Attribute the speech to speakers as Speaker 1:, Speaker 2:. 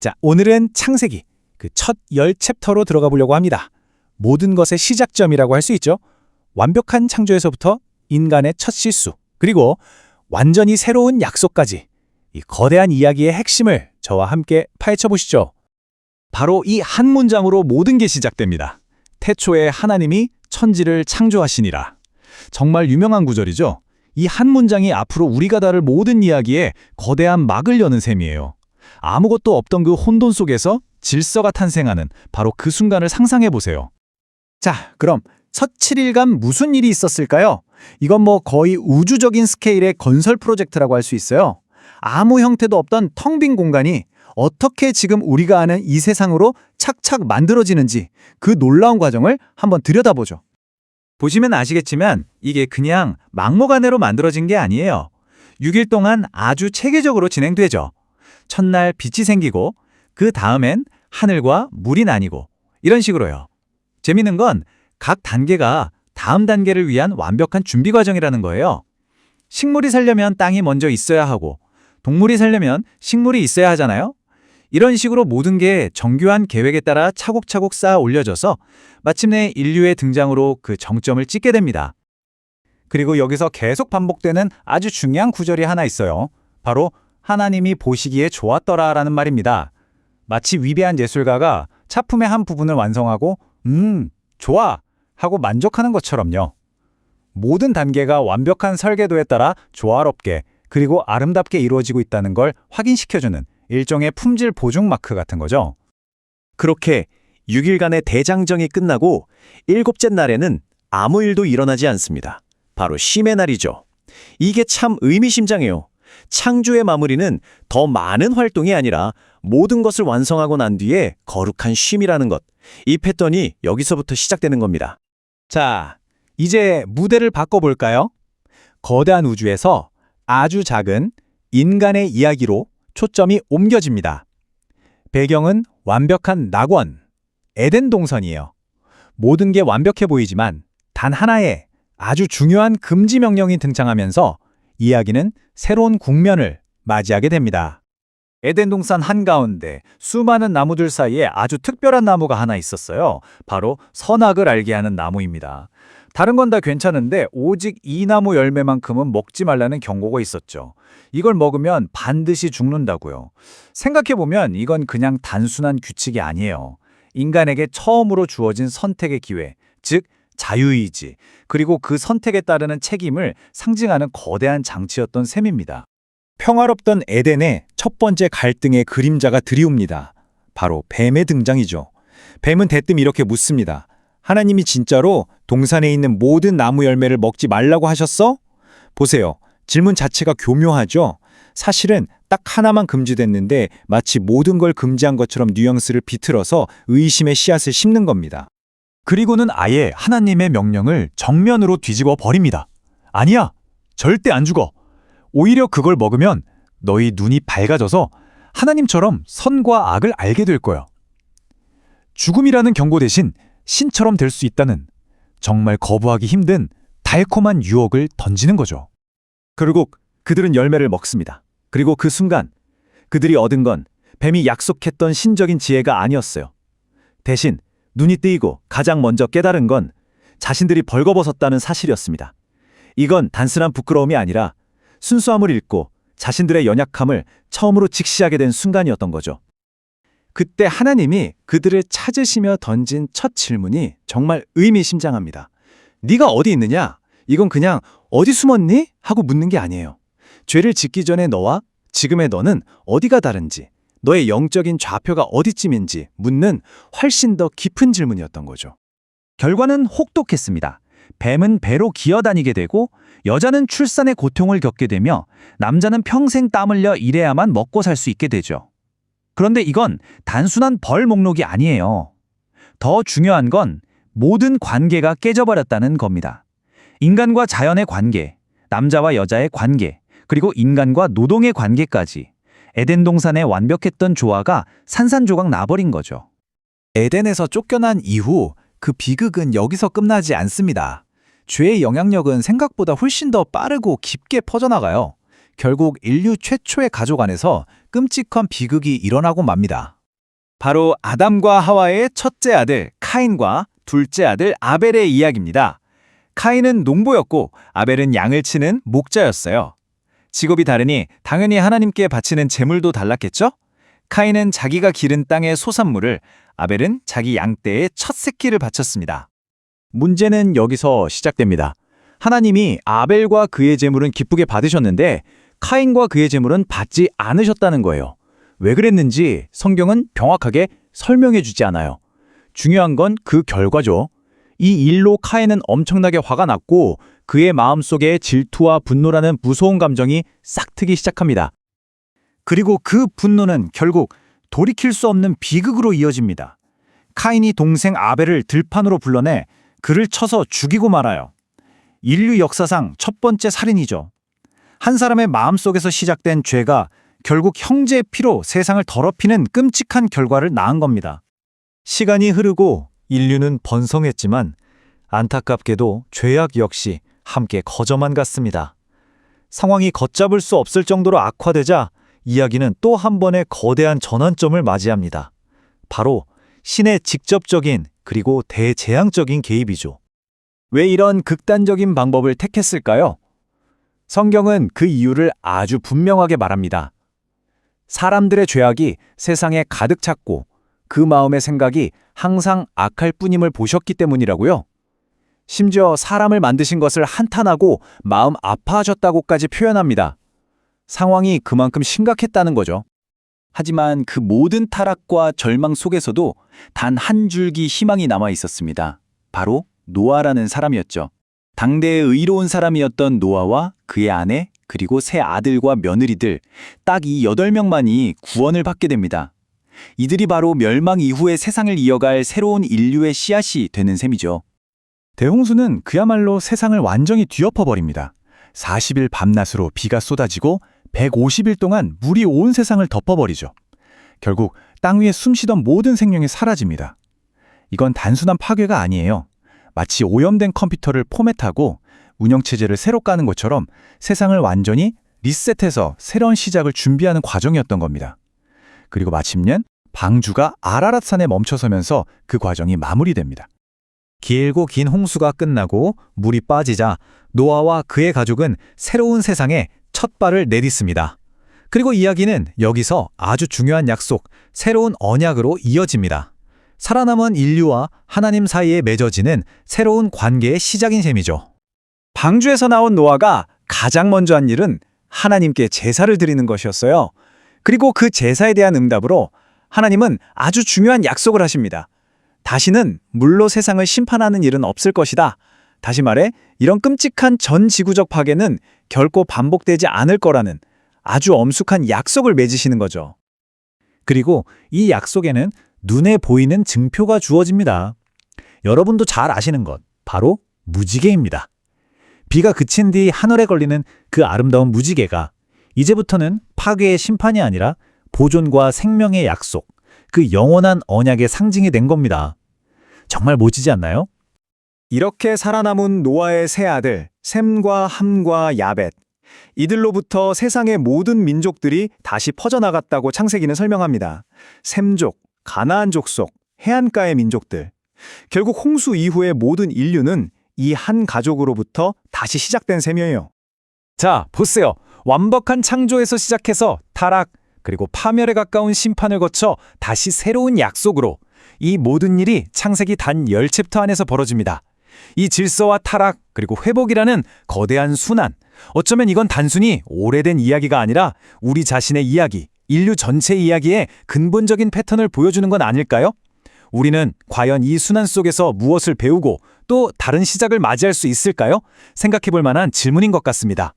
Speaker 1: 자, 오늘은 창세기, 그 첫 10챕터로 들어가 보려고 합니다. 모든 것의 시작점이라고 할 수 있죠. 완벽한 창조에서부터 인간의 첫 실수, 그리고 완전히 새로운 약속까지 이 거대한 이야기의 핵심을 저와 함께 파헤쳐 보시죠. 바로 이 한 문장으로 모든 게 시작됩니다. 태초에 하나님이 천지를 창조하시니라. 정말 유명한 구절이죠. 이 한 문장이 앞으로 우리가 다룰 모든 이야기에 거대한 막을 여는 셈이에요. 아무것도 없던 그 혼돈 속에서 질서가 탄생하는 바로 그 순간을 상상해 보세요. 자, 그럼 첫 7일간 무슨 일이 있었을까요? 이건 거의 우주적인 스케일의 건설 프로젝트라고 할 수 있어요. 아무 형태도 없던 텅 빈 공간이 어떻게 지금 우리가 아는 이 세상으로 착착 만들어지는지 그 놀라운 과정을 한번 들여다보죠. 보시면 아시겠지만 이게 그냥 막무가내로 만들어진 게 아니에요. 6일 동안 아주 체계적으로 진행되죠. 첫날 빛이 생기고 그 다음엔 하늘과 물이 나뉘고 이런 식으로요. 재밌는 건 각 단계가 다음 단계를 위한 완벽한 준비 과정이라는 거예요. 식물이 살려면 땅이 먼저 있어야 하고 동물이 살려면 식물이 있어야 하잖아요. 이런 식으로 모든 게 정교한 계획에 따라 차곡차곡 쌓아 올려져서 마침내 인류의 등장으로 그 정점을 찍게 됩니다. 그리고 여기서 계속 반복되는 아주 중요한 구절이 하나 있어요. 바로 하나님이 보시기에 좋았더라라는 말입니다. 마치 위대한 예술가가 작품의 한 부분을 완성하고 좋아! 하고 만족하는 것처럼요. 모든 단계가 완벽한 설계도에 따라 조화롭게 그리고 아름답게 이루어지고 있다는 걸 확인시켜주는 일종의 품질 보증 마크 같은 거죠.
Speaker 2: 그렇게 6일간의 대장정이 끝나고 7째 날에는 아무 일도 일어나지 않습니다. 바로 쉼의 날이죠. 이게 참 의미심장해요. 창조의 마무리는 더 많은 활동이 아니라 모든 것을 완성하고 난 뒤에 거룩한 쉼이라는 것. 이 패턴이 여기서부터 시작되는 겁니다.
Speaker 1: 자, 이제 무대를 바꿔볼까요? 거대한 우주에서 아주 작은 인간의 이야기로 초점이 옮겨집니다. 배경은 완벽한 낙원, 에덴 동산이에요. 모든 게 완벽해 보이지만 단 하나의 아주 중요한 금지 명령이 등장하면서 이야기는 새로운 국면을 맞이하게 됩니다. 에덴 동산 한가운데 수많은 나무들 사이에 아주 특별한 나무가 하나 있었어요. 바로 선악을 알게 하는 나무입니다. 다른 건 다 괜찮은데 오직 이 나무 열매만큼은 먹지 말라는 경고가 있었죠. 이걸 먹으면 반드시 죽는다고요. 생각해보면 이건 그냥 단순한 규칙이 아니에요. 인간에게 처음으로 주어진 선택의 기회, 즉 자유의지, 그리고 그 선택에 따르는 책임을 상징하는 거대한 장치였던 셈입니다. 평화롭던 에덴의 첫 번째 갈등의 그림자가 드리웁니다. 바로 뱀의 등장이죠. 뱀은 대뜸 이렇게 묻습니다. 하나님이 진짜로 동산에 있는 모든 나무 열매를 먹지 말라고 하셨어? 보세요. 질문 자체가 교묘하죠? 사실은 딱 하나만 금지됐는데 마치 모든 걸 금지한 것처럼 뉘앙스를 비틀어서 의심의 씨앗을 심는 겁니다. 그리고는 아예 하나님의 명령을 정면으로 뒤집어 버립니다. 아니야, 절대 안 죽어. 오히려 그걸 먹으면 너희 눈이 밝아져서 하나님처럼 선과 악을 알게 될 거야. 죽음이라는 경고 대신 신처럼 될 수 있다는 정말 거부하기 힘든 달콤한 유혹을 던지는 거죠. 결국 그들은 열매를 먹습니다. 그리고 그 순간 그들이 얻은 건 뱀이 약속했던 신적인 지혜가 아니었어요. 대신 눈이 뜨이고 가장 먼저 깨달은 건 자신들이 벌거벗었다는 사실이었습니다. 이건 단순한 부끄러움이 아니라 순수함을 잃고 자신들의 연약함을 처음으로 직시하게 된 순간이었던 거죠. 그때 하나님이 그들을 찾으시며 던진 첫 질문이 정말 의미심장합니다. 네가 어디 있느냐? 이건 그냥 어디 숨었니? 하고 묻는 게 아니에요. 죄를 짓기 전에 너와 지금의 너는 어디가 다른지, 너의 영적인 좌표가 어디쯤인지 묻는 훨씬 더 깊은 질문이었던 거죠. 결과는 혹독했습니다. 뱀은 배로 기어다니게 되고 여자는 출산의 고통을 겪게 되며 남자는 평생 땀 흘려 일해야만 먹고 살 수 있게 되죠. 그런데 이건 단순한 벌 목록이 아니에요. 더 중요한 건 모든 관계가 깨져버렸다는 겁니다. 인간과 자연의 관계, 남자와 여자의 관계, 그리고 인간과 노동의 관계까지 에덴 동산의 완벽했던 조화가 산산조각 나버린 거죠. 에덴에서 쫓겨난 이후 그 비극은 여기서 끝나지 않습니다. 죄의 영향력은 생각보다 훨씬 더 빠르고 깊게 퍼져나가요. 결국 인류 최초의 가족 안에서 끔찍한 비극이 일어나고 맙니다. 바로 아담과 하와의 첫째 아들 카인과 둘째 아들 아벨의 이야기입니다. 카인은 농부였고 아벨은 양을 치는 목자였어요. 직업이 다르니 당연히 하나님께 바치는 제물도 달랐겠죠? 카인은 자기가 기른 땅의 소산물을, 아벨은 자기 양떼의 첫 새끼를 바쳤습니다. 문제는 여기서 시작됩니다. 하나님이 아벨과 그의 제물은 기쁘게 받으셨는데 카인과 그의 제물은 받지 않으셨다는 거예요. 왜 그랬는지 성경은 정확하게 설명해 주지 않아요. 중요한 건 그 결과죠. 이 일로 카인은 엄청나게 화가 났고 그의 마음속에 질투와 분노라는 무서운 감정이 싹트기 시작합니다. 그리고 그 분노는 결국 돌이킬 수 없는 비극으로 이어집니다. 카인이 동생 아벨을 들판으로 불러내 그를 쳐서 죽이고 말아요. 인류 역사상 첫 번째 살인이죠. 한 사람의 마음속에서 시작된 죄가 결국 형제의 피로 세상을 더럽히는 끔찍한 결과를 낳은 겁니다. 시간이 흐르고 인류는 번성했지만 안타깝게도 죄악 역시 함께 거저만 갔습니다. 상황이 걷잡을 수 없을 정도로 악화되자 이야기는 또 한 번의 거대한 전환점을 맞이합니다. 바로 신의 직접적인 그리고 대재앙적인 개입이죠. 왜 이런 극단적인 방법을 택했을까요? 성경은 그 이유를 아주 분명하게 말합니다. 사람들의 죄악이 세상에 가득 찼고 그 마음의 생각이 항상 악할 뿐임을 보셨기 때문이라고요. 심지어 사람을 만드신 것을 한탄하고 마음 아파하셨다고까지 표현합니다. 상황이 그만큼 심각했다는 거죠. 하지만 그 모든 타락과 절망 속에서도 단 한 줄기 희망이 남아 있었습니다. 바로 노아라는 사람이었죠. 당대의 의로운 사람이었던 노아와 그의 아내 그리고 세 아들과 며느리들 딱 이 8명만이 구원을 받게 됩니다. 이들이 바로 멸망 이후의 세상을 이어갈 새로운 인류의 씨앗이 되는 셈이죠. 대홍수는 그야말로 세상을 완전히 뒤엎어버립니다. 40일 밤낮으로 비가 쏟아지고 150일 동안 물이 온 세상을 덮어버리죠. 결국 땅 위에 숨쉬던 모든 생명이 사라집니다. 이건 단순한 파괴가 아니에요. 마치 오염된 컴퓨터를 포맷하고 운영체제를 새로 까는 것처럼 세상을 완전히 리셋해서 새로운 시작을 준비하는 과정이었던 겁니다. 그리고 마침내 방주가 아라랏산에 멈춰서면서 그 과정이 마무리됩니다. 길고 긴 홍수가 끝나고 물이 빠지자 노아와 그의 가족은 새로운 세상에 첫 발을 내딛습니다. 그리고 이야기는 여기서 아주 중요한 약속, 새로운 언약으로 이어집니다. 살아남은 인류와 하나님 사이에 맺어지는 새로운 관계의 시작인 셈이죠. 방주에서 나온 노아가 가장 먼저 한 일은 하나님께 제사를 드리는 것이었어요. 그리고 그 제사에 대한 응답으로 하나님은 아주 중요한 약속을 하십니다. 다시는 물로 세상을 심판하는 일은 없을 것이다. 다시 말해 이런 끔찍한 전 지구적 파괴는 결코 반복되지 않을 거라는 아주 엄숙한 약속을 맺으시는 거죠. 그리고 이 약속에는 눈에 보이는 증표가 주어집니다. 여러분도 잘 아시는 것, 바로 무지개입니다. 비가 그친 뒤 하늘에 걸리는 그 아름다운 무지개가 이제부터는 파괴의 심판이 아니라 보존과 생명의 약속, 그 영원한 언약의 상징이 된 겁니다. 정말 멋지지 않나요? 이렇게 살아남은 노아의 세 아들, 셈과 함과 야벳. 이들로부터 세상의 모든 민족들이 다시 퍼져나갔다고 창세기는 설명합니다. 셈족, 가나안 족속, 해안가의 민족들. 결국 홍수 이후의 모든 인류는 이 한 가족으로부터 다시 시작된 셈이에요. 자, 보세요. 완벽한 창조에서 시작해서 타락, 그리고 파멸에 가까운 심판을 거쳐 다시 새로운 약속으로 이 모든 일이 창세기 단 10챕터 안에서 벌어집니다. 이 질서와 타락, 그리고 회복이라는 거대한 순환. 어쩌면 이건 단순히 오래된 이야기가 아니라 우리 자신의 이야기, 인류 전체 이야기의 근본적인 패턴을 보여주는 건 아닐까요? 우리는 과연 이 순환 속에서 무엇을 배우고 또 다른 시작을 맞이할 수 있을까요? 생각해 볼 만한 질문인 것 같습니다.